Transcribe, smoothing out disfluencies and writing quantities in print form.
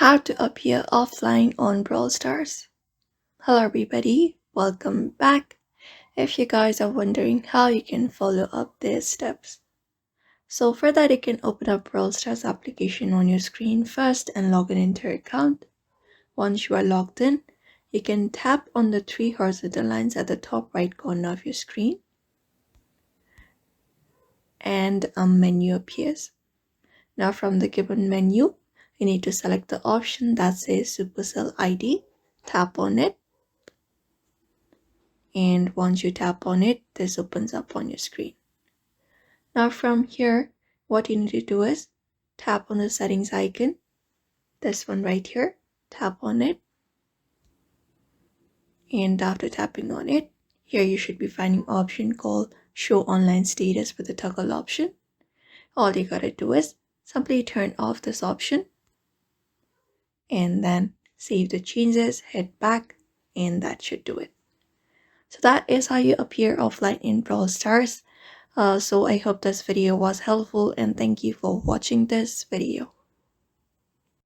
How to appear offline on Brawl Stars. Hello everybody, welcome back. If you guys are wondering how you can follow up these steps. So for that, you can open up Brawl Stars application on your screen first and log in into your account. Once you are logged in, you can tap on the three horizontal lines at the top right corner of your screen and a menu appears. Now from the given menu, you need to select the option that says Supercell ID, tap on it, and once you tap on it, this opens up on your screen. Now from here, what you need to do is tap on the settings icon, this one right here, tap on it, and after tapping on it, here you should be finding an option called show online status with the toggle option. All you gotta do is simply turn off this option and then save the changes, head back, and that should do it. So that is how you appear offline in Brawl Stars. So I hope this video was helpful and thank you for watching this video.